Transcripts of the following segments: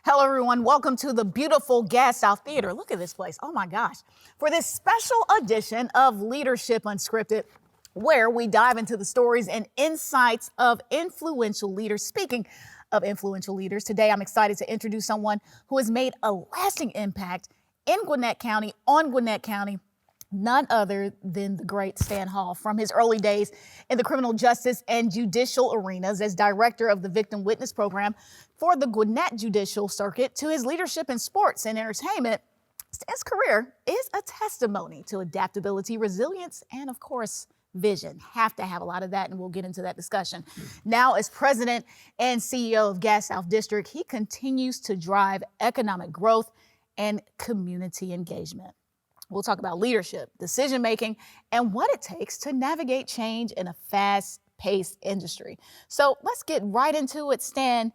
Hello, everyone. Welcome to the beautiful Gas South Theater. Look at this place. Oh, my gosh. For this special edition of Leadership Unscripted, where we dive into the stories and insights of influential leaders. Speaking of influential leaders, today I'm excited to introduce someone who has made a lasting impact in Gwinnett County, on Gwinnett County, none other than the great Stan Hall. From his early days in the criminal justice and judicial arenas as director of the Victim Witness Program for the Gwinnett Judicial Circuit to his leadership in sports and entertainment, Stan's career is a testimony to adaptability, resilience, and of course, vision. Have to have a lot of that, and we'll get into that discussion. Now, as president and CEO of Gas South District, he continues to drive economic growth and community engagement. We'll talk about leadership, decision-making, and what it takes to navigate change in a fast-paced industry. So let's get right into it, Stan.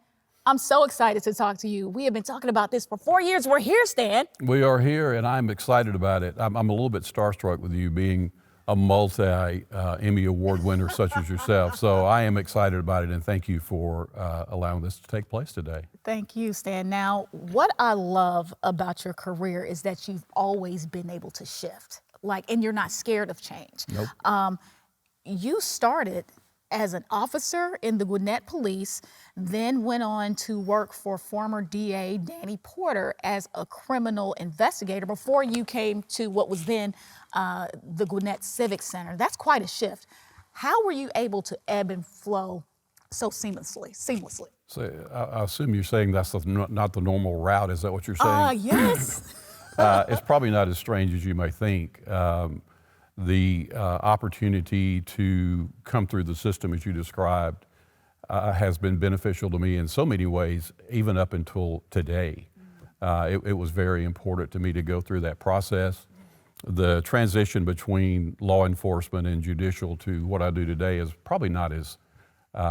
I'm so excited to talk to you. We have been talking about this for 4 years. We're here, Stan. We are here, and I'm excited about it. I'm a little bit starstruck with you being a multi-Emmy Award winner such as yourself. So I am excited about it, and thank you for allowing this to take place today. Thank you, Stan. Now, what I love about your career is that you've always been able to shift, and you're not scared of change. Nope. You started as an officer in the Gwinnett Police, then went on to work for former DA Danny Porter as a criminal investigator before you came to what was then the Gwinnett Civic Center. That's quite a shift. How were you able to ebb and flow so seamlessly? So I assume you're saying that's not the normal route. Is that what you're saying? Yes. It's probably not as strange as you may think. The opportunity to come through the system as you described has been beneficial to me in so many ways, even up until today. It was very important to me to go through that process. The transition between law enforcement and judicial to what I do today is probably not as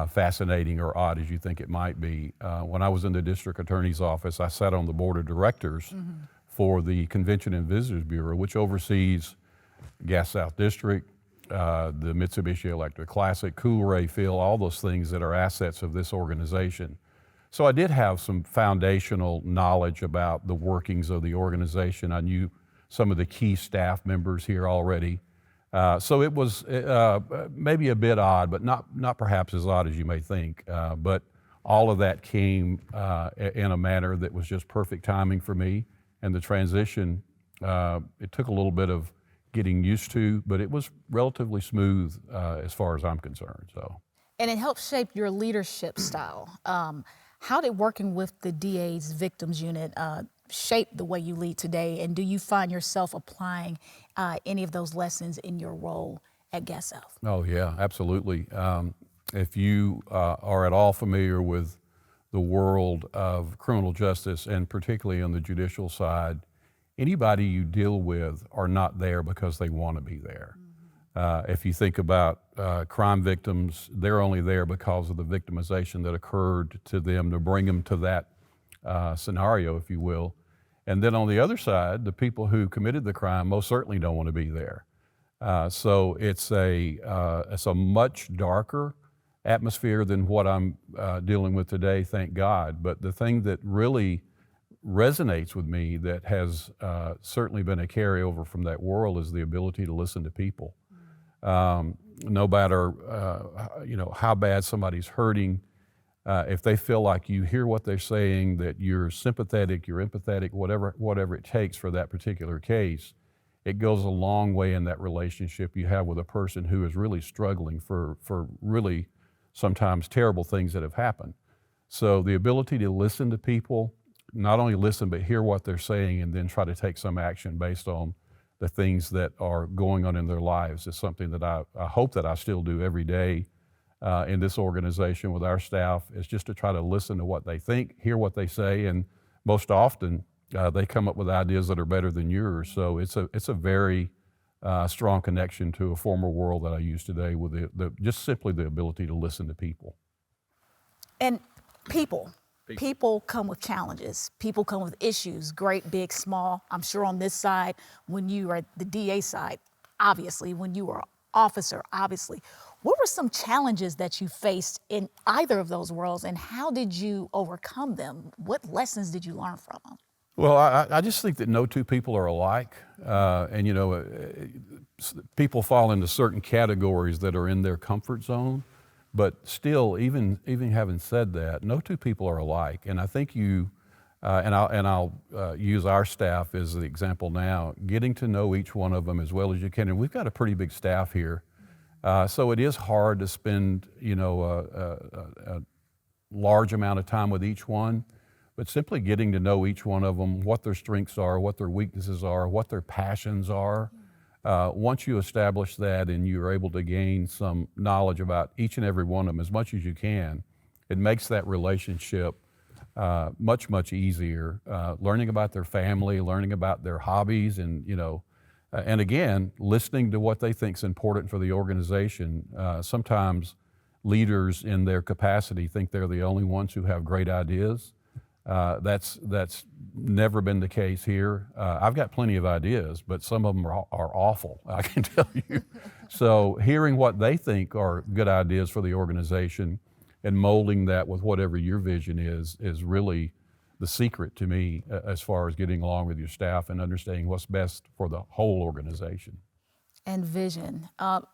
fascinating or odd as you think it might be. When I was in the district attorney's office, I sat on the board of directors for the Convention and Visitors Bureau, which oversees Gas South District, the Mitsubishi Electric Classic, Coolray Field, all those things that are assets of this organization. So I did have some foundational knowledge about the workings of the organization. I knew some of the key staff members here already. So it was maybe a bit odd, but not perhaps as odd as you may think. But all of that came in a manner that was just perfect timing for me. And the transition, it took a little bit of getting used to, but it was relatively smooth as far as I'm concerned. And it helped shape your leadership style. How did working with the DA's Victims Unit shape the way you lead today? And do you find yourself applying any of those lessons in your role at Gas South? Oh yeah, absolutely. If you are at all familiar with the world of criminal justice, and particularly on the judicial side, anybody you deal with are not there because they want to be there. If you think about crime victims, they're only there because of the victimization that occurred to them to bring them to that scenario, if you will. And then on the other side, the people who committed the crime most certainly don't want to be there. So it's a much darker atmosphere than what I'm dealing with today, thank God. But the thing that really resonates with me that has certainly been a carryover from that world is the ability to listen to people. No matter how bad somebody's hurting, if they feel like you hear what they're saying, that you're sympathetic, you're empathetic, whatever it takes for that particular case, it goes a long way in that relationship you have with a person who is really struggling for really sometimes terrible things that have happened. So the ability to listen to people, not only listen, but hear what they're saying and then try to take some action based on the things that are going on in their lives is something that I hope that I still do every day in this organization with our staff, is just to try to listen to what they think, hear what they say, and most often they come up with ideas that are better than yours. So it's a very strong connection to a former world that I use today with just simply the ability to listen to people. And people come with challenges. People come with issues, great, big, small. I'm sure on this side, when you are at the DA side, obviously, when you are an officer, obviously. What were some challenges that you faced in either of those worlds, and how did you overcome them? What lessons did you learn from them? Well, I just think that no two people are alike. And, people fall into certain categories that are in their comfort zone. But still, even having said that, no two people are alike. And I think I'll use our staff as the example now, getting to know each one of them as well as you can. And we've got a pretty big staff here. So it is hard to spend, a large amount of time with each one. But simply getting to know each one of them, what their strengths are, what their weaknesses are, what their passions are. Once you establish that and you're able to gain some knowledge about each and every one of them as much as you can, it makes that relationship much, much easier. Learning about their family, learning about their hobbies, and again, listening to what they think is important for the organization. Sometimes leaders in their capacity think they're the only ones who have great ideas. That's never been the case here. I've got plenty of ideas, but some of them are awful, I can tell you. So hearing what they think are good ideas for the organization and molding that with whatever your vision is really the secret to me as far as getting along with your staff and understanding what's best for the whole organization. And vision.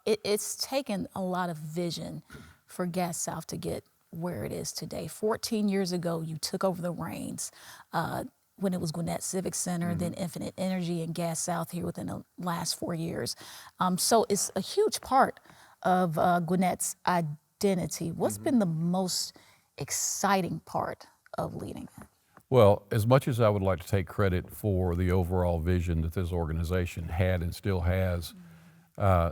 It's taken a lot of vision for Gas South to get where it is today. 14 years ago, you took over the reins when it was Gwinnett Civic Center, then Infinite Energy and Gas South here within the last 4 years. So it's a huge part of Gwinnett's identity. What's been the most exciting part of leading it? Well, as much as I would like to take credit for the overall vision that this organization had and still has,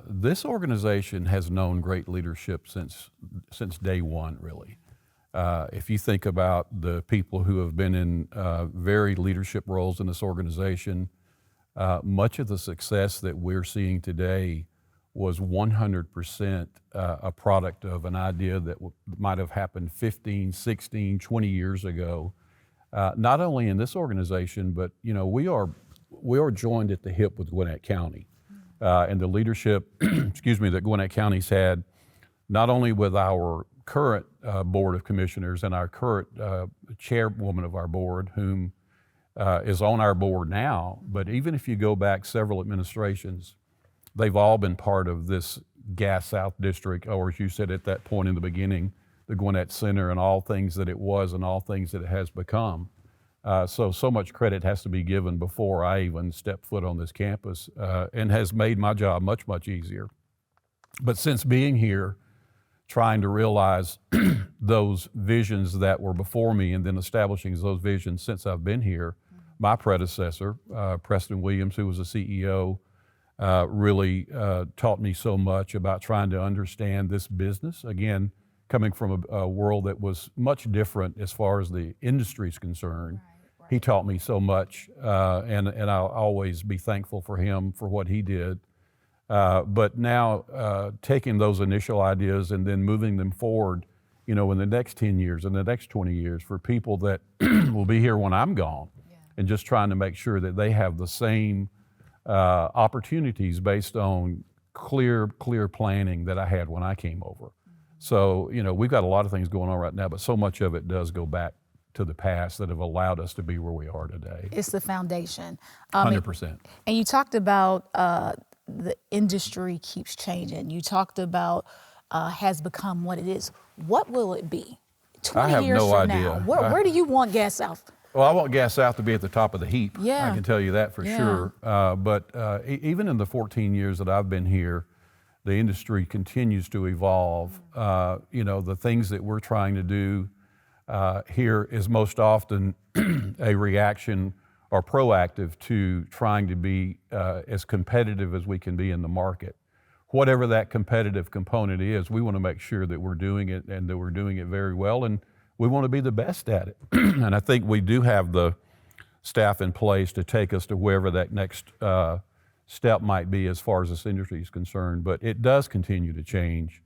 this organization has known great leadership since day one, really. If you think about the people who have been in varied leadership roles in this organization, much of the success that we're seeing today was 100% a product of an idea that might have happened 15, 16, 20 years ago. Not only in this organization, but we are joined at the hip with Gwinnett County. And the leadership, that Gwinnett County's had, not only with our current Board of Commissioners and our current chairwoman of our board, whom is on our board now, but even if you go back several administrations, they've all been part of this Gas South District, or as you said at that point in the beginning, the Gwinnett Center and all things that it was and all things that it has become. So much credit has to be given before I even step foot on this campus, and has made my job much, much easier. But since being here, trying to realize those visions that were before me and then establishing those visions since I've been here, my predecessor, Preston Williams, who was a CEO, really taught me so much about trying to understand this business. Again, coming from a world that was much different as far as the industry is concerned. Right. He taught me so much, and I'll always be thankful for him for what he did. But now taking those initial ideas and then moving them forward, in the next 10 years and the next 20 years for people that will be here when I'm gone, and just trying to make sure that they have the same opportunities based on clear planning that I had when I came over. So, we've got a lot of things going on right now, but so much of it does go back to the past that have allowed us to be where we are today. It's the foundation. 100%. And you talked about the industry keeps changing. You talked about has become what it is. What will it be 20 years from now? Where do you want Gas South? Well, I want Gas South to be at the top of the heap. Yeah. I can tell you that for sure. But even in the 14 years that I've been here, the industry continues to evolve. The things that we're trying to do here is most often a reaction or proactive to trying to be as competitive as we can be in the market. Whatever that competitive component is, we want to make sure that we're doing it and that we're doing it very well, and we want to be the best at it. And I think we do have the staff in place to take us to wherever that next step might be as far as this industry is concerned, but it does continue to change.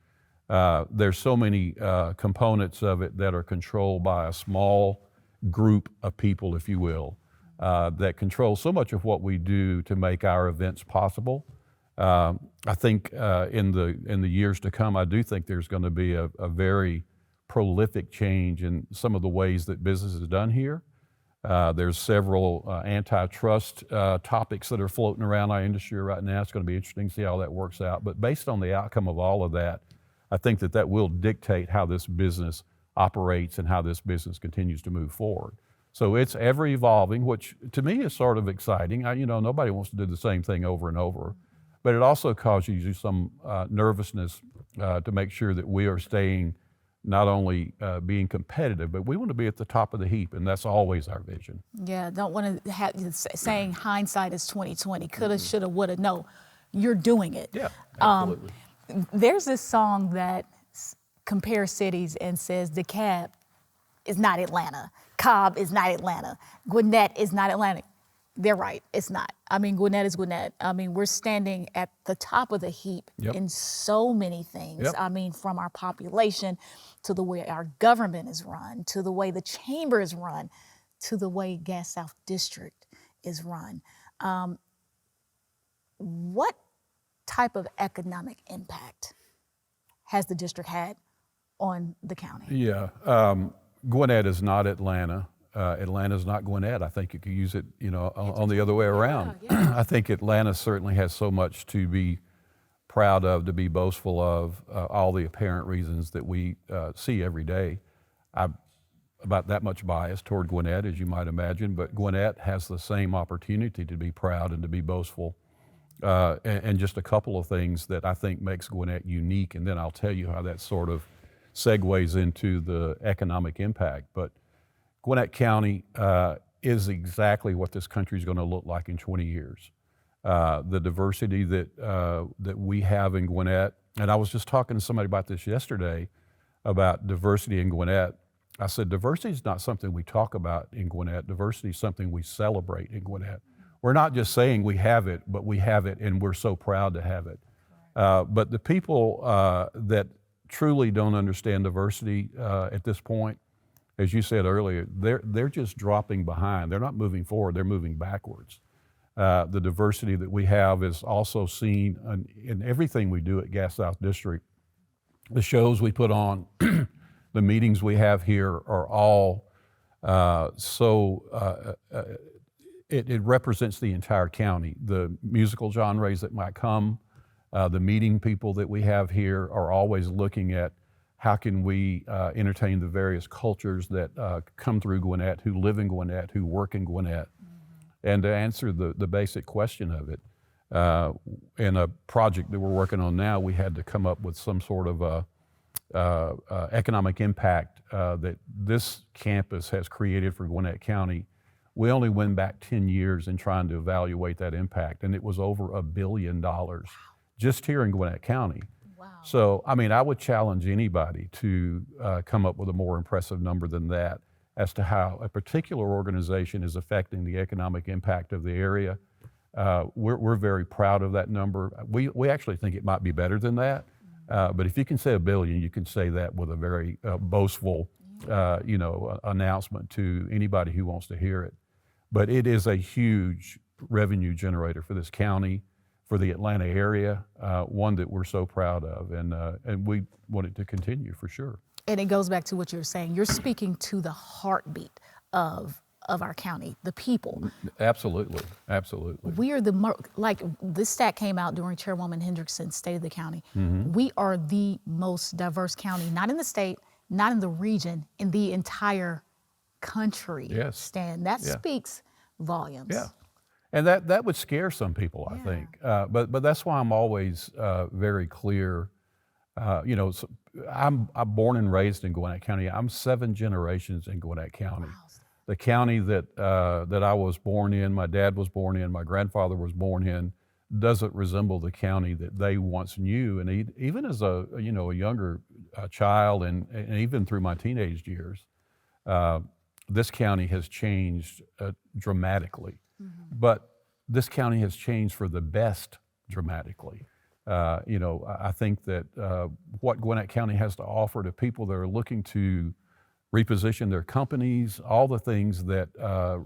There's so many components of it that are controlled by a small group of people, if you will, that control so much of what we do to make our events possible. I think in the years to come, I do think there's going to be a very prolific change in some of the ways that business is done here. There's several antitrust topics that are floating around our industry right now. It's going to be interesting to see how that works out. But based on the outcome of all of that, I think that will dictate how this business operates and how this business continues to move forward. So it's ever evolving, which to me is sort of exciting. Nobody wants to do the same thing over and over, but it also causes you some nervousness to make sure that we are staying not only being competitive, but we want to be at the top of the heap, and that's always our vision. Yeah, don't want to have saying hindsight is 20/20, coulda, shoulda, woulda. No, you're doing it. Yeah, absolutely. There's this song that compares cities and says DeKalb is not Atlanta, Cobb is not Atlanta, Gwinnett is not Atlanta. They're right, it's not. I mean, Gwinnett is Gwinnett. I mean, we're standing at the top of the heap in so many things. I mean, from our population to the way our government is run, to the way the chamber is run, to the way Gas South District is run. What type of economic impact has the district had on the county? Yeah, Gwinnett is not Atlanta. Atlanta is not Gwinnett. I think you could use it, on the other way around. I think Atlanta certainly has so much to be proud of, to be boastful of, all the apparent reasons that we see every day. I'm about that much biased toward Gwinnett, as you might imagine, but Gwinnett has the same opportunity to be proud and to be boastful. And just a couple of things that I think makes Gwinnett unique, and then I'll tell you how that sort of segues into the economic impact. But Gwinnett County is exactly what this country is going to look like in 20 years. The diversity that we have in Gwinnett, and I was just talking to somebody about this yesterday, about diversity in Gwinnett. I said, diversity is not something we talk about in Gwinnett. Diversity is something we celebrate in Gwinnett. We're not just saying we have it, but we have it, and we're so proud to have it. But the people that truly don't understand diversity at this point, as you said earlier, they're just dropping behind. They're not moving forward, they're moving backwards. The diversity that we have is also seen in everything we do at Gas South District. The shows we put on, the meetings we have here are all it represents the entire county. The musical genres that might come, the meeting people that we have here are always looking at how can we entertain the various cultures that come through Gwinnett, who live in Gwinnett, who work in Gwinnett. And to answer the basic question of it, in a project that we're working on now, we had to come up with some sort of economic impact that this campus has created for Gwinnett County. We only went back 10 years in trying to evaluate that impact, and it was over $1 billion just here in Gwinnett County. Wow. So, I mean, I would challenge anybody to come up with a more impressive number than that as to how a particular organization is affecting the economic impact of the area. We're very proud of that number. We actually think it might be better than that. But if you can say $1 billion, you can say that with a very boastful, announcement to anybody who wants to hear it. But it is a huge revenue generator for this county, for the Atlanta area, one that we're so proud of, and we want it to continue for sure. And it goes back to what you're saying. You're speaking to the heartbeat of our county, the people. Absolutely, absolutely. We are like this stat came out during Chairwoman Hendrickson's State of the County. Mm-hmm. We are the most diverse county, not in the state, not in the region, in the entire country. Yes. Stan, that speaks volumes. Yeah, and that would scare some people, I think. But that's why I'm always very clear. So I'm born and raised in Gwinnett County. I'm 7 generations in Gwinnett County. Wow. The county that I was born in, my dad was born in, my grandfather was born in, doesn't resemble the county that they once knew. And even as a younger child, and even through my teenage years, this county has changed dramatically. Mm-hmm. But this county has changed for the best dramatically. I think that what Gwinnett County has to offer to people that are looking to reposition their companies, all the things that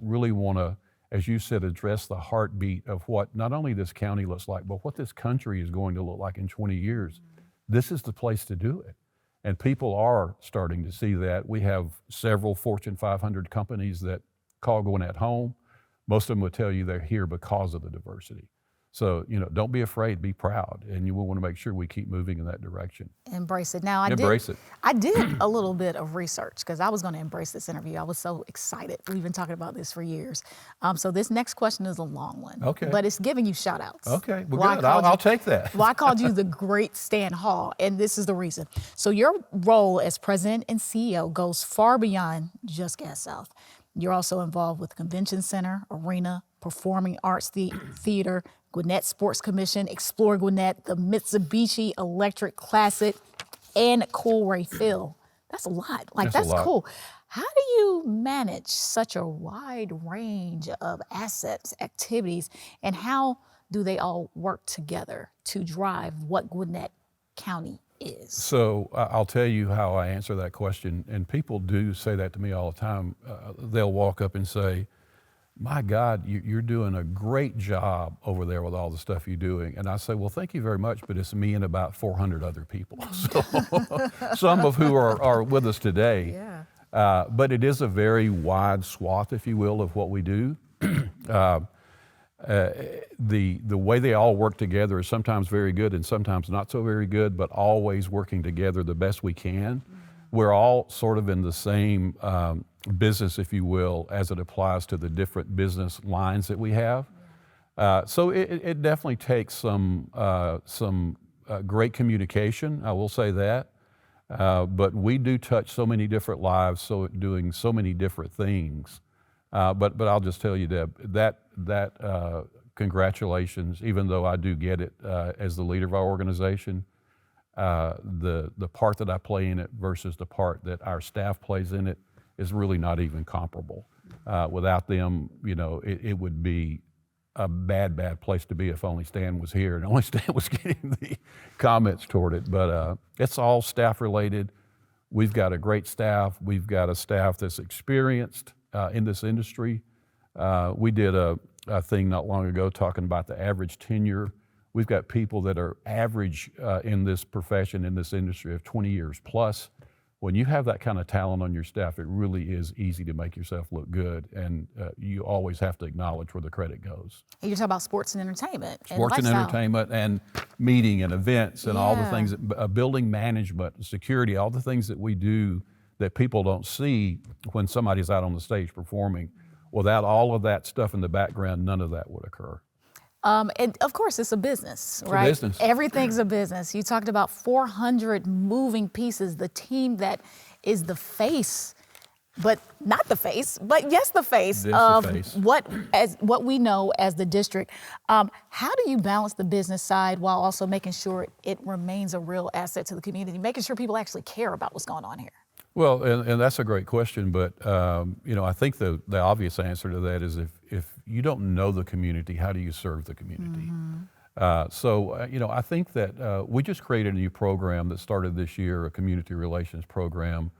really want to as you said, address the heartbeat of what not only this county looks like, but what this country is going to look like in 20 years. This is the place to do it. And people are starting to see that. We have several Fortune 500 companies that call Gwinnett home. Most of them will tell you they're here because of the diversity. So, don't be afraid, be proud, and you will want to make sure we keep moving in that direction. Embrace it. Now, Embrace it. I did a little bit of research because I was going to embrace this interview. I was so excited. We've been talking about this for years. So this next question is a long one. Okay. But it's giving you shout outs. Okay, well, good. I'll take that. Well, I called you the great Stan Hall, and this is the reason. So your role as president and CEO goes far beyond just Gas South. You're also involved with the Convention Center, Arena, Performing Arts Theater, Gwinnett Sports Commission, Explore Gwinnett, the Mitsubishi Electric Classic, and Coolray Phil. That's a lot. That's cool. How do you manage such a wide range of assets, activities, and how do they all work together to drive what Gwinnett County is? So I'll tell you how I answer that question, and people do say that to me all the time. They'll walk up and say, my God, you're doing a great job over there with all the stuff you're doing. And I say, well, thank you very much, but it's me and about 400 other people, so some of who are with us today. Yeah. But it is a very wide swath, if you will, of what we do. The way they all work together is sometimes very good and sometimes not so very good, but always working together the best we can. We're all sort of in the same business, if you will, as it applies to the different business lines that we have. So it definitely takes some great communication, I will say that. But we do touch so many different lives, so doing so many different things. But I'll just tell you, Deb, that congratulations, even though I do get it as the leader of our organization. The part that I play in it versus the part that our staff plays in it is really not even comparable. Without them, it would be a bad place to be if only Stan was here and only Stan was getting the comments toward it. But it's all staff related. We've got a great staff. We've got a staff that's experienced in this industry. We did a thing not long ago talking about the average tenure. We've got people that are average in this profession, in this industry of 20 years plus. When you have that kind of talent on your staff, it really is easy to make yourself look good, and you always have to acknowledge where the credit goes. And you're talking about sports and entertainment. Sports and entertainment and meeting and events and all the things, building management, security, all the things that we do that people don't see when somebody's out on the stage performing. Without all of that stuff in the background, none of that would occur. And of course, it's a business, right? It's a business. Everything's a business. You talked about 400 moving pieces, the team that is the face, but not the face, but yes, the face of what we know as the district. How do you balance the business side while also making sure it remains a real asset to the community, making sure people actually care about what's going on here? Well, and that's a great question, but I think the obvious answer to that is if you don't know the community, how do you serve the community? I think that we just created a new program that started this year, a community relations program.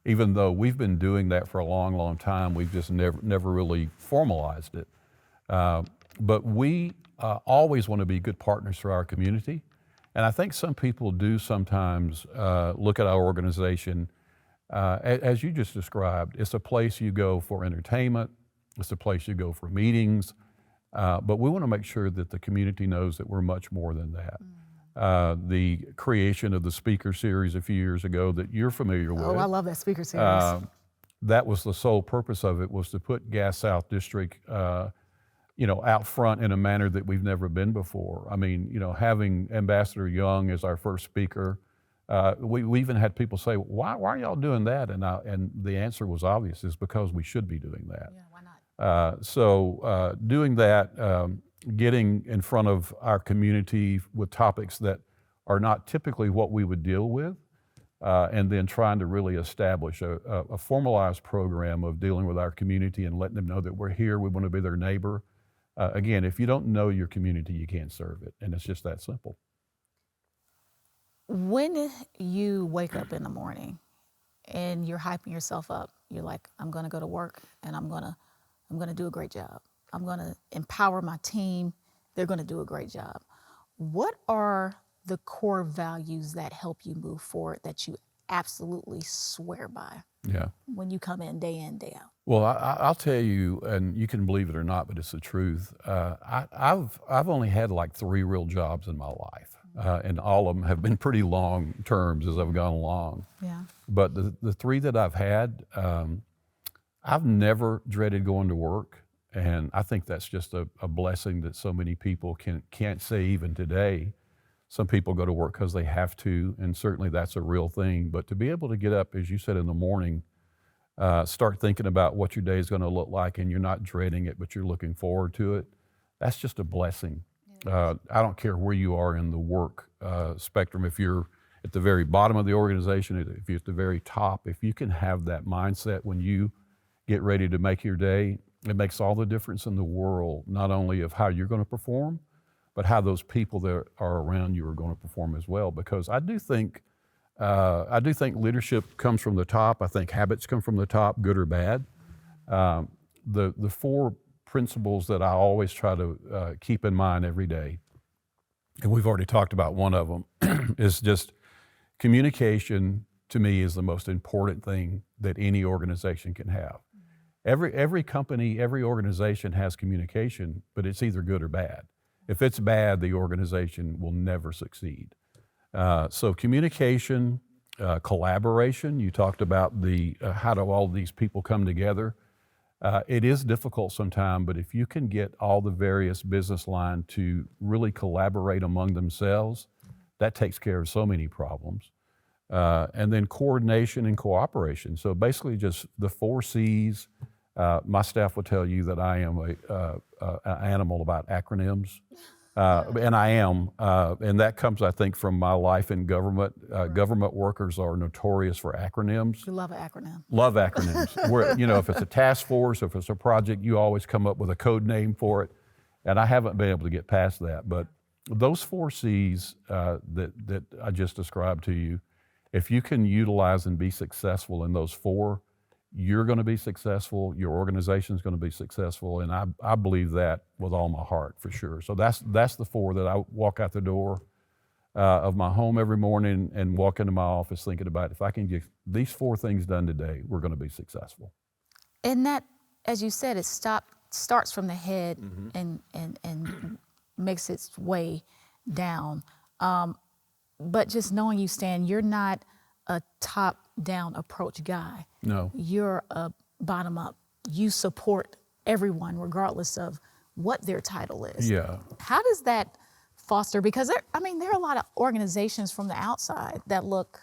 Even though we've been doing that for a long, long time, we've just never really formalized it. But we always want to be good partners for our community. And I think some people do sometimes look at our organization as you just described. It's a place you go for entertainment. It's a place you go for meetings. But we want to make sure that the community knows that we're much more than that. The creation of the speaker series a few years ago that you're familiar with. Oh, I love that speaker series. That was the sole purpose of it, was to put Gas South District, out front in a manner that we've never been before. I mean, having Ambassador Young as our first speaker, we even had people say, why are y'all doing that? And the answer was obvious, is because we should be doing that. Yeah, why not? So doing that, getting in front of our community with topics that are not typically what we would deal with, and then trying to really establish a formalized program of dealing with our community and letting them know that we're here, we want to be their neighbor. Again, if you don't know your community, you can't serve it, and it's just that simple. When you wake up in the morning and you're hyping yourself up, you're like, I'm going to go to work and I'm going to do a great job. I'm going to empower my team. They're going to do a great job. What are the core values that help you move forward that you absolutely swear by Yeah. when you come in, day out? Well, I'll tell you, and you can believe it or not, but it's the truth. I've only had like 3 real jobs in my life, and all of them have been pretty long terms as I've gone along. Yeah. But the 3 that I've had, I've never dreaded going to work, and I think that's just a blessing that so many people can't say even today. Some people go to work because they have to, and certainly that's a real thing. But to be able to get up, as you said, in the morning, start thinking about what your day is going to look like, and you're not dreading it, but you're looking forward to it, that's just a blessing. I don't care where you are in the work spectrum. If you're at the very bottom of the organization, if you're at the very top, if you can have that mindset when you get ready to make your day, it makes all the difference in the world, not only of how you're going to perform, but how those people that are around you are going to perform as well. Because I do think leadership comes from the top. I think habits come from the top, good or bad. The 4 principles that I always try to keep in mind every day, and we've already talked about one of them, is just communication. To me, is the most important thing that any organization can have. Every company, every organization has communication, but it's either good or bad. If it's bad, the organization will never succeed. So communication, collaboration, you talked about the how do all these people come together. It is difficult sometimes, but if you can get all the various business lines to really collaborate among themselves, that takes care of so many problems. And then coordination and cooperation. So basically just the 4 C's. My staff will tell you that I am an animal about acronyms. And I am, and that comes, I think, from my life in government. Government workers are notorious for acronyms. You love an acronym. Love acronyms. Where, if it's a task force, if it's a project, you always come up with a code name for it. And I haven't been able to get past that. But those 4 C's that I just described to you, if you can utilize and be successful in those 4, you're going to be successful, your organization is going to be successful, and I believe that with all my heart, for sure. So that's the 4 that I walk out the door of my home every morning and walk into my office thinking about, if I can get these 4 things done today, we're going to be successful. And that, as you said, it starts from the head and makes its way down. But just knowing you, Stan, you're not a top-down approach guy. No. You're a bottom-up. You support everyone regardless of what their title is. Yeah. How does that foster, because there are a lot of organizations from the outside that look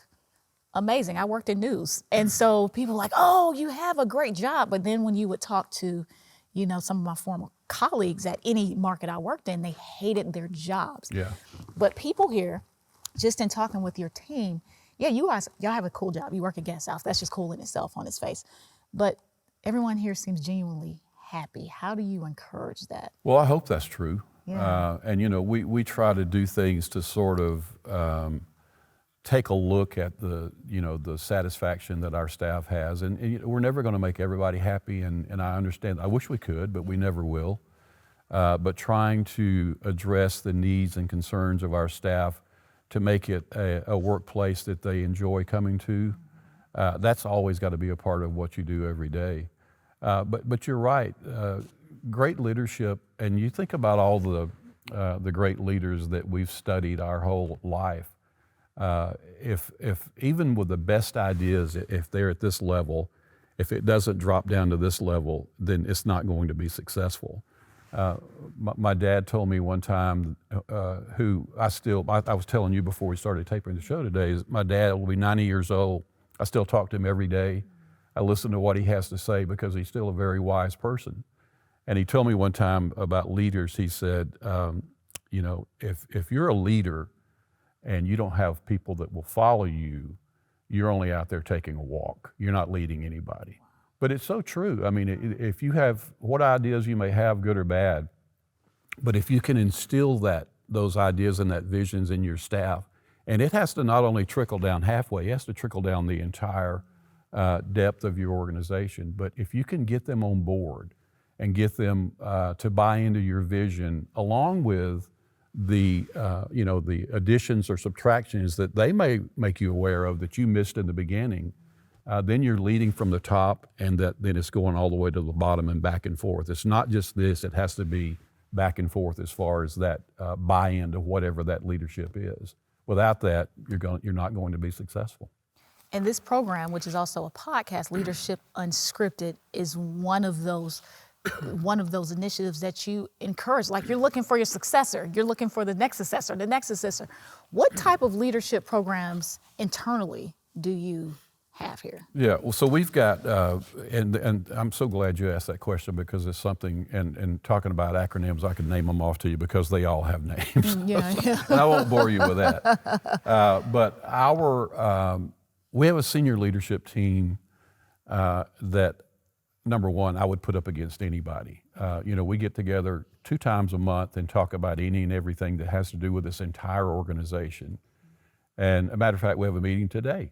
amazing. I worked in news. And so people are like, oh, you have a great job. But then when you would talk to, some of my former colleagues at any market I worked in, they hated their jobs. Yeah. But people here, just in talking with your team, yeah, y'all have a cool job. You work at Gas South. That's just cool in itself on its face. But everyone here seems genuinely happy. How do you encourage that? Well, I hope that's true. Yeah. And we try to do things to sort of take a look at the satisfaction that our staff has. And we're never going to make everybody happy, and I understand. I wish we could, but we never will. But trying to address the needs and concerns of our staff to make it a workplace that they enjoy coming to, that's always got to be a part of what you do every day. But you're right, great leadership, and you think about all the great leaders that we've studied our whole life. If even with the best ideas, if they're at this level, if it doesn't drop down to this level, then it's not going to be successful. My dad told me one time, who I was telling you before we started taping the show today, is my dad will be 90 years old. I still talk to him every day. I listen to what he has to say because he's still a very wise person. And he told me one time about leaders, he said, if you're a leader and you don't have people that will follow you, you're only out there taking a walk. You're not leading anybody. But it's so true. I mean, if you have what ideas you may have, good or bad, but if you can instill those ideas and that visions in your staff, and it has to not only trickle down halfway, it has to trickle down the entire depth of your organization. But if you can get them on board and get them to buy into your vision, along with the the additions or subtractions that they may make you aware of that you missed in the beginning. Then you're leading from the top, and then it's going all the way to the bottom and back and forth. It's not just this; it has to be back and forth as far as that buy-in to whatever that leadership is. Without that, you're not going to be successful. And this program, which is also a podcast, Leadership Unscripted, is one of those initiatives that you encourage. Like, you're looking for your successor, you're looking for the next successor. What type of leadership programs internally do you have here? Yeah, well, so we've got, and I'm so glad you asked that question, because it's something, and talking about acronyms, I can name them off to you because they all have names. Yeah. And I won't bore you with that. But we have a senior leadership team that, number one, I would put up against anybody. We get together 2 times a month and talk about any and everything that has to do with this entire organization. And a matter of fact, we have a meeting today.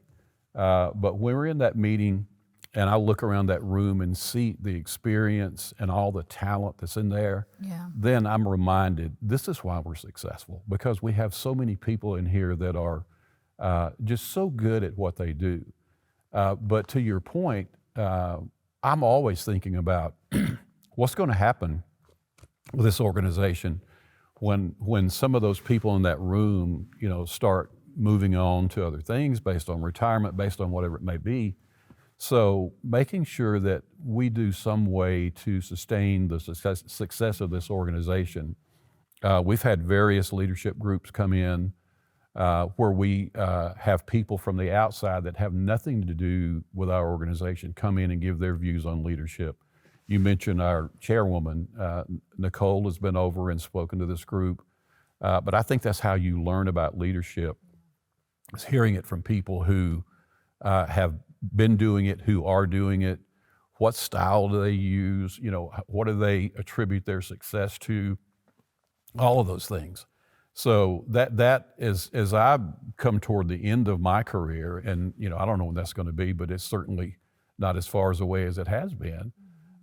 But when we're in that meeting and I look around that room and see the experience and all the talent that's in there, then I'm reminded this is why we're successful, because we have so many people in here that are just so good at what they do. But to your point, I'm always thinking about what's going to happen with this organization when some of those people in that room, start moving on to other things based on retirement, based on whatever it may be. So making sure that we do some way to sustain the success of this organization. We've had various leadership groups come in where we have people from the outside that have nothing to do with our organization come in and give their views on leadership. You mentioned our chairwoman, Nicole, has been over and spoken to this group. But I think that's how you learn about leadership, is hearing it from people who have been doing it, who are doing it. What style do they use? What do they attribute their success to? All of those things. So that is, as I've come toward the end of my career, and I don't know when that's going to be, but it's certainly not as far as away as it has been.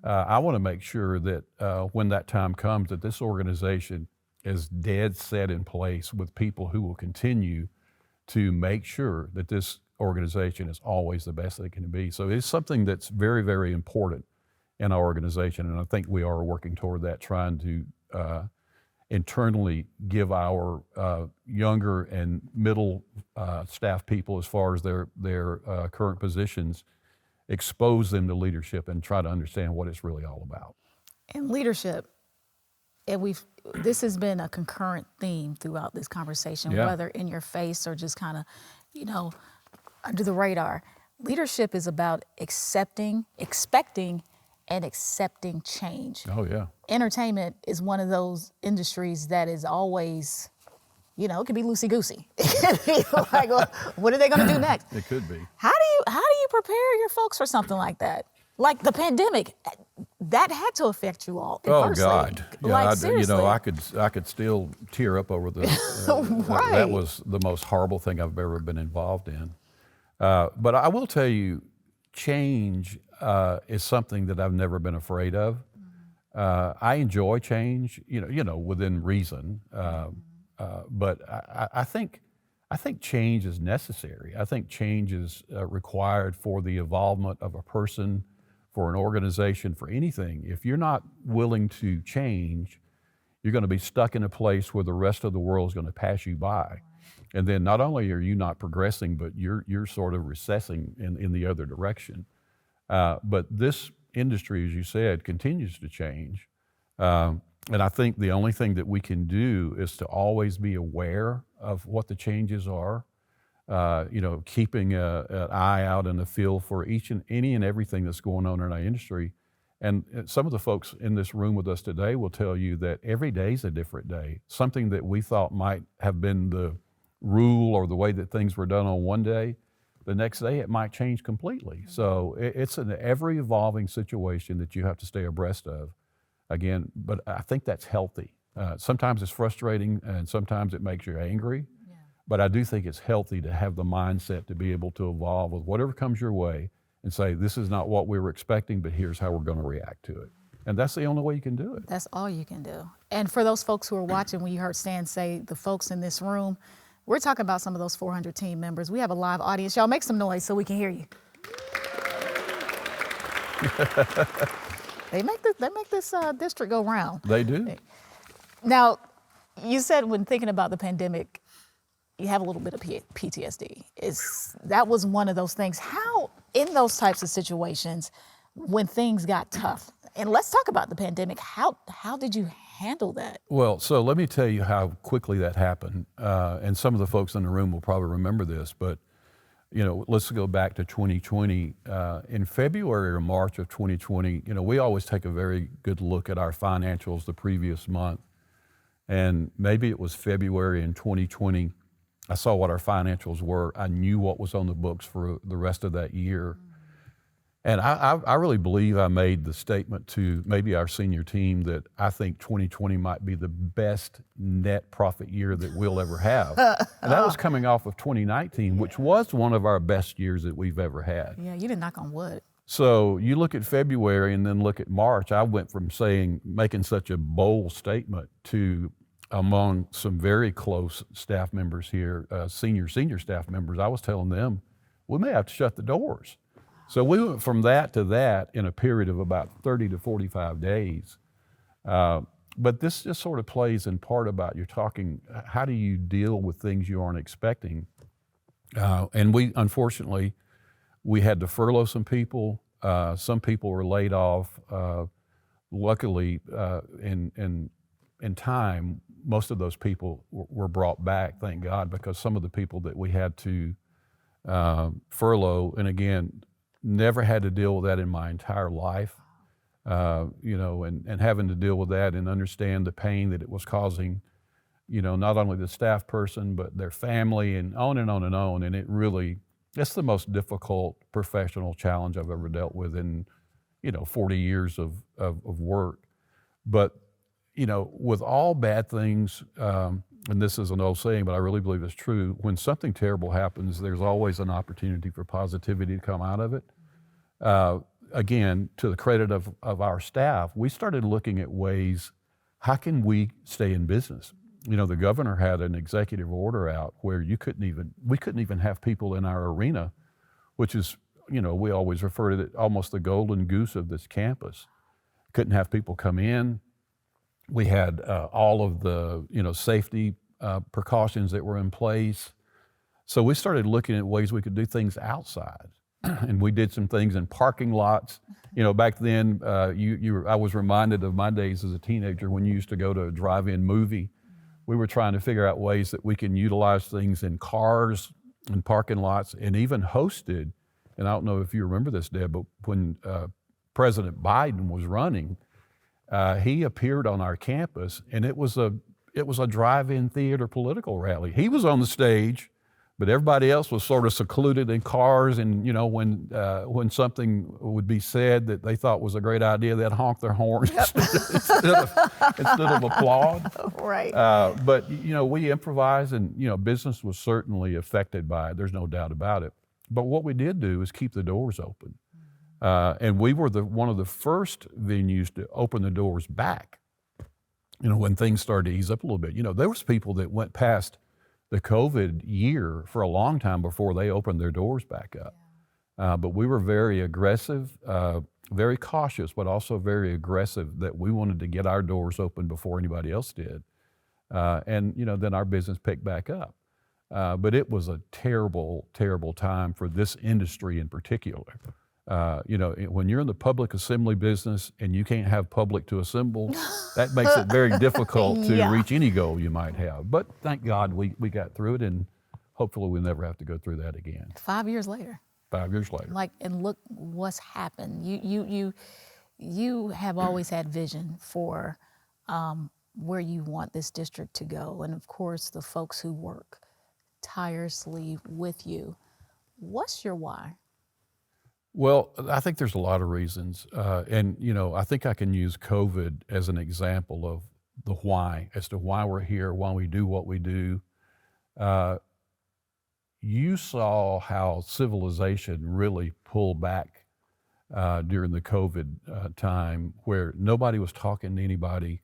I want to make sure that when that time comes, that this organization is dead set in place with people who will continue to make sure that this organization is always the best that it can be. So it's something that's very, very important in our organization, and I think we are working toward that, trying to internally give our younger and middle staff people, as far as their current positions, expose them to leadership and try to understand what it's really all about. And leadership, and this has been a concurrent theme throughout this conversation, whether in your face or just kind of, under the radar. Leadership is about expecting and accepting change. Oh, yeah. Entertainment is one of those industries that is always, it could be loosey-goosey. It could be like, well, what are they going to do next? It could be. How do you prepare your folks for something like that? Like the pandemic, that had to affect you all adversely. Oh God! Yeah, seriously. I could still tear up over the. Right. That was the most horrible thing I've ever been involved in. But I will tell you, change is something that I've never been afraid of. I enjoy change, within reason. But I think change is necessary. I think change is required for the evolvement of a person, for an organization, for anything. If you're not willing to change, you're going to be stuck in a place where the rest of the world is going to pass you by. And then not only are you not progressing, but you're sort of recessing in the other direction. But this industry, as you said, continues to change. And I think the only thing that we can do is to always be aware of what the changes are, keeping an eye out in the field for any and everything that's going on in our industry. And some of the folks in this room with us today will tell you that every day is a different day. Something that we thought might have been the rule or the way that things were done on one day, the next day it might change completely. So it's an ever-evolving situation that you have to stay abreast of. Again, but I think that's healthy. Sometimes it's frustrating and sometimes it makes you angry, but I do think it's healthy to have the mindset to be able to evolve with whatever comes your way and say, this is not what we were expecting, but here's how we're going to react to it. And that's the only way you can do it. That's all you can do. And for those folks who are watching, when you heard Stan say the folks in this room, we're talking about some of those 400 team members. We have a live audience. Y'all make some noise so we can hear you. They make this district go round. They do. Now, you said when thinking about the pandemic, you have a little bit of PTSD. That was one of those things. How, in those types of situations, when things got tough, and let's talk about the pandemic, how did you handle that? Well, so let me tell you how quickly that happened. And some of the folks in the room will probably remember this, but let's go back to 2020. In February or March of 2020, we always take a very good look at our financials the previous month. And maybe it was February in 2020, I saw what our financials were. I knew what was on the books for the rest of that year. And I really believe I made the statement to maybe our senior team that I think 2020 might be the best net profit year that we'll ever have. And that was coming off of 2019, which was one of our best years that we've ever had. Yeah, you did knock on wood. So you look at February and then look at March, I went from making such a bold statement to, among some very close staff members here, senior staff members, I was telling them, we may have to shut the doors. So we went from that to that in a period of about 30 to 45 days. But this just sort of plays in part about you're talking, how do you deal with things you aren't expecting? And unfortunately, we had to furlough some people. Some people were laid off. Luckily, in time, most of those people were brought back, thank God, because some of the people that we had to furlough, and again, never had to deal with that in my entire life, and having to deal with that and understand the pain that it was causing, not only the staff person, but their family and on and on and on. And it's the most difficult professional challenge I've ever dealt with in, 40 years of work. But, with all bad things, and this is an old saying, but I really believe it's true, when something terrible happens, there's always an opportunity for positivity to come out of it. Again, to the credit of our staff, we started looking at ways, how can we stay in business? The governor had an executive order out where we couldn't even have people in our arena, which is, we always refer to it almost the golden goose of this campus. Couldn't have people come in. We had all of the, safety precautions that were in place. So we started looking at ways we could do things outside. And we did some things in parking lots. Back then, I was reminded of my days as a teenager when you used to go to a drive-in movie. We were trying to figure out ways that we can utilize things in cars and parking lots, and even hosted, and I don't know if you remember this, Deb, but when President Biden was running, he appeared on our campus, and it was a drive-in theater political rally. He was on the stage, but everybody else was sort of secluded in cars, and when something would be said that they thought was a great idea, they'd honk their horns instead of applaud. Right. But we improvised, and business was certainly affected by it. There's no doubt about it. But what we did do is keep the doors open, and we were one of the first venues to open the doors back. When things started to ease up a little bit. There was people that went past the COVID year for a long time before they opened their doors back up. But we were very aggressive, very cautious, but also very aggressive that we wanted to get our doors open before anybody else did. And then our business picked back up. But it was a terrible, terrible time for this industry in particular. When you're in the public assembly business and you can't have public to assemble, that makes it very difficult to reach any goal you might have. But thank God we got through it, and hopefully we'll never have to go through that again. 5 years later. 5 years later. And look what's happened. You have always had vision for where you want this district to go, and of course the folks who work tirelessly with you. What's your why? Well, I think there's a lot of reasons. And I think I can use COVID as an example of the why, as to why we're here, why we do what we do. You saw how civilization really pulled back during the COVID time, where nobody was talking to anybody,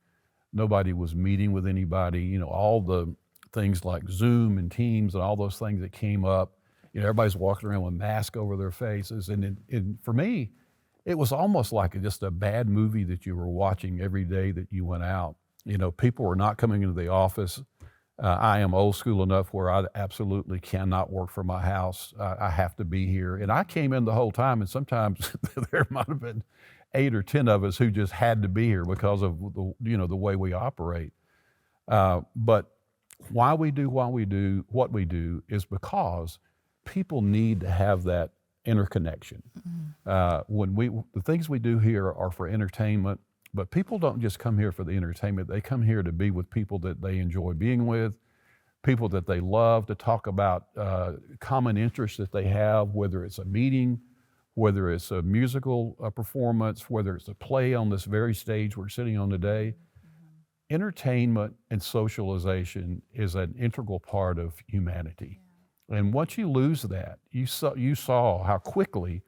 nobody was meeting with anybody. You know, all the things like Zoom and Teams and all those things that came up. You know, everybody's walking around with masks over their faces, and for me, it was almost like just a bad movie that you were watching every day that you went out. You know, people were not coming into the office. I am old school enough where I absolutely cannot work from my house. I have to be here. And I came in the whole time, and sometimes there might have been 8 or 10 of us who just had to be here because of the way we operate. But why we do what we do is because people need to have that interconnection. The things we do here are for entertainment, but people don't just come here for the entertainment. They come here to be with people that they enjoy being with, people that they love, to talk about common interests that they have, whether it's a meeting, whether it's a musical performance, whether it's a play on this very stage we're sitting on today. Entertainment and socialization is an integral part of humanity. And once you lose that, you saw how quickly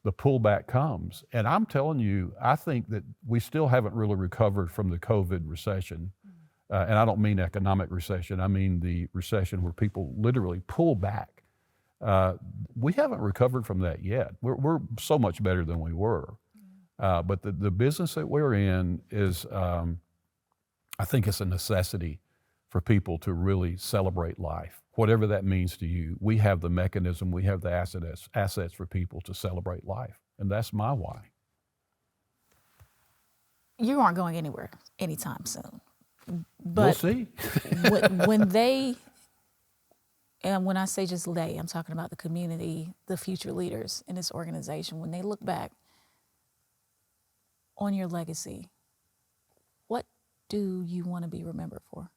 the pullback comes. And I'm telling you, I think that we still haven't really recovered from the COVID recession. And I don't mean economic recession, I mean the recession where people literally pull back. We haven't recovered from that yet. We're so much better than we were. But the business that we're in is, I think it's a necessity for people to really celebrate life, whatever that means to you. We have the mechanism, we have the assets for people to celebrate life, and that's my why. You aren't going anywhere anytime soon. But we'll see. when I say just they, I'm talking about the community, the future leaders in this organization, when they look back on your legacy, what do you want to be remembered for?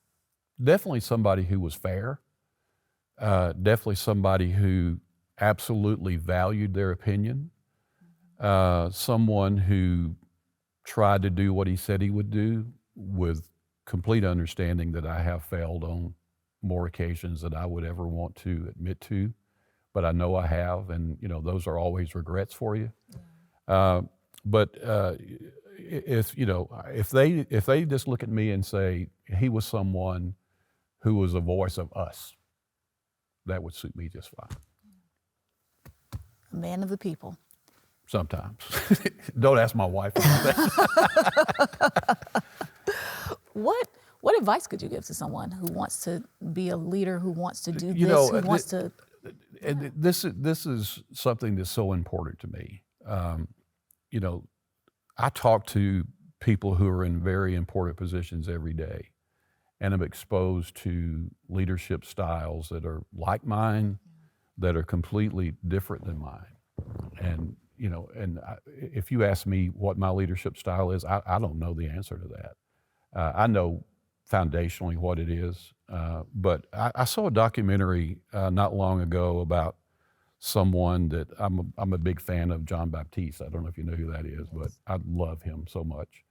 Definitely somebody who was fair. Definitely somebody who absolutely valued their opinion. Someone who tried to do what he said he would do with complete understanding that I have failed on more occasions than I would ever want to admit to, but I know I have, and those are always regrets for you. But if they just look at me and say he was someone who was a voice of us, that would suit me just fine. A man of the people. Sometimes. Don't ask my wife about that. What advice could you give to someone who wants to be a leader, who wants to do this, who wants to? And this is something that's so important to me. I talk to people who are in very important positions every day, and I'm exposed to leadership styles that are like mine, that are completely different than mine. And if you ask me what my leadership style is, I don't know the answer to that. I know foundationally what it is, but I saw a documentary not long ago about someone that I'm a big fan of, John Baptiste. I don't know if you know who that is, but I love him so much.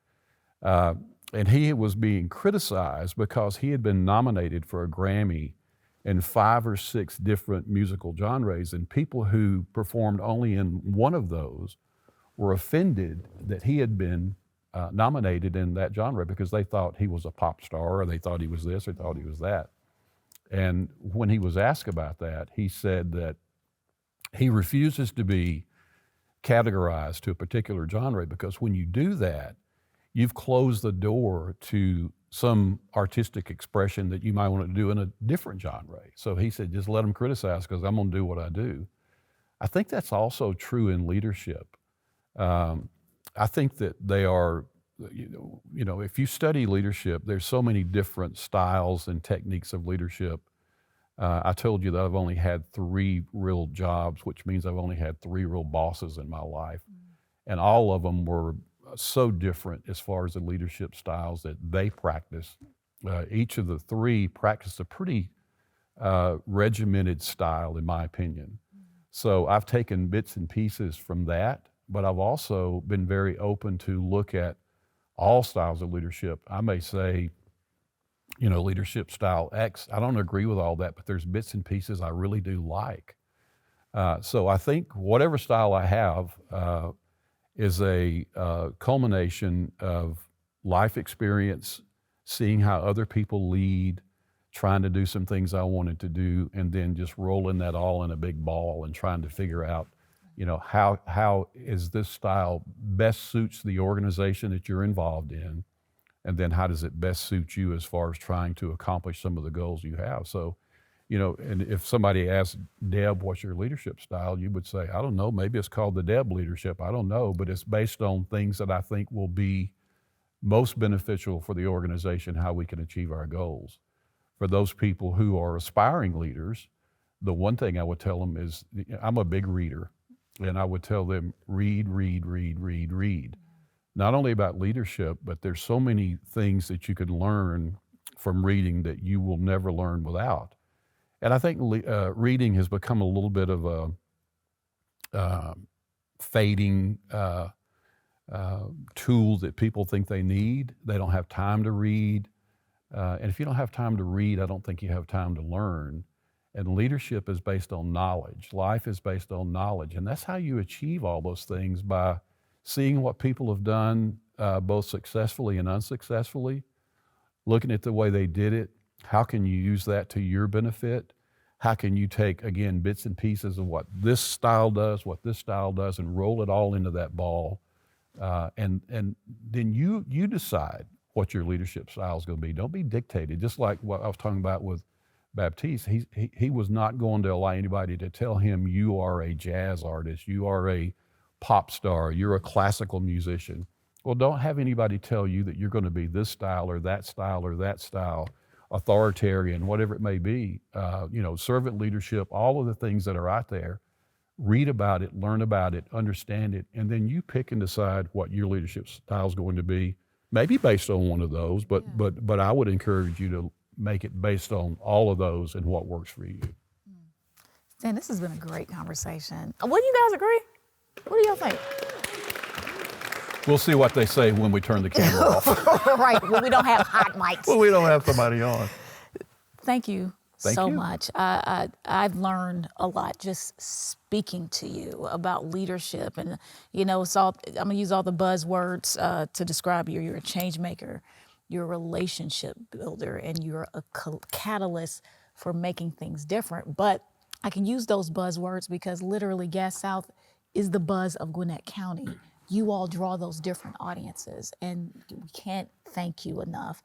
And he was being criticized because he had been nominated for a Grammy in 5 or 6 different musical genres, and people who performed only in one of those were offended that he had been nominated in that genre because they thought he was a pop star, or they thought he was this, or thought he was that. And when he was asked about that, he said that he refuses to be categorized to a particular genre because when you do that, you've closed the door to some artistic expression that you might want to do in a different genre. So he said, just let them criticize because I'm going to do what I do. I think that's also true in leadership. I think that they are, if you study leadership, there's so many different styles and techniques of leadership. I told you that I've only had 3 real jobs, which means I've only had 3 real bosses in my life. And all of them were so different as far as the leadership styles that they practice. Each of the 3 practiced a pretty regimented style, in my opinion. So I've taken bits and pieces from that, but I've also been very open to look at all styles of leadership. I may say, leadership style X, I don't agree with all that, but there's bits and pieces I really do like. So I think whatever style I have, is a culmination of life experience, seeing how other people lead, trying to do some things I wanted to do, and then just rolling that all in a big ball and trying to figure out, how is this style best suits the organization that you're involved in, and then how does it best suit you as far as trying to accomplish some of the goals you have. So, and if somebody asked Deb, what's your leadership style, you would say, I don't know, maybe it's called the Deb leadership, I don't know, but it's based on things that I think will be most beneficial for the organization, how we can achieve our goals. For those people who are aspiring leaders, the one thing I would tell them is, I'm a big reader, and I would tell them, read, read, read, read, read. Not only about leadership, but there's so many things that you can learn from reading that you will never learn without. And I think reading has become a little bit of a fading tool that people think they need. They don't have time to read. And if you don't have time to read, I don't think you have time to learn. And leadership is based on knowledge. Life is based on knowledge. And that's how you achieve all those things, by seeing what people have done, both successfully and unsuccessfully, looking at the way they did it. How can you use that to your benefit? How can you take, again, bits and pieces of what this style does, and roll it all into that ball? And then you decide what your leadership style is going to be. Don't be dictated. Just like what I was talking about with Baptiste, he was not going to allow anybody to tell him, you are a jazz artist, you are a pop star, you're a classical musician. Well, don't have anybody tell you that you're going to be this style or that style or that style, authoritarian, whatever it may be. Servant leadership, all of the things that are out there. Read about it, learn about it, understand it, and then you pick and decide what your leadership style is going to be. Maybe based on one of those, but I would encourage you to make it based on all of those and what works for you. Dan, this has been a great conversation. Wouldn't you guys agree? What do y'all think? We'll see what they say when we turn the camera off. Right, when we don't have hot mics. When we don't have somebody on. Thank you Thank so you. much. I've learned a lot just speaking to you about leadership. And, I'm going to use all the buzzwords to describe you. You're a change maker, you're a relationship builder, and you're a catalyst for making things different. But I can use those buzzwords because literally Gas South is the buzz of Gwinnett County. You all draw those different audiences, and we can't thank you enough.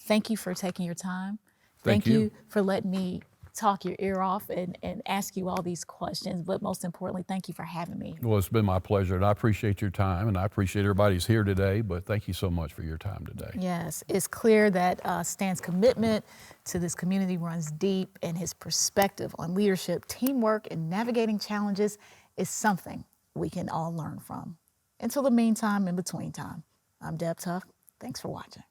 Thank you for taking your time. Thank you for letting me talk your ear off and ask you all these questions. But most importantly, thank you for having me. Well, it's been my pleasure, and I appreciate your time, and I appreciate everybody's here today, but thank you so much for your time today. Yes, it's clear that Stan's commitment to this community runs deep, and his perspective on leadership, teamwork, and navigating challenges is something we can all learn from. Until the meantime, in between time, I'm Deb Tuff. Thanks for watching.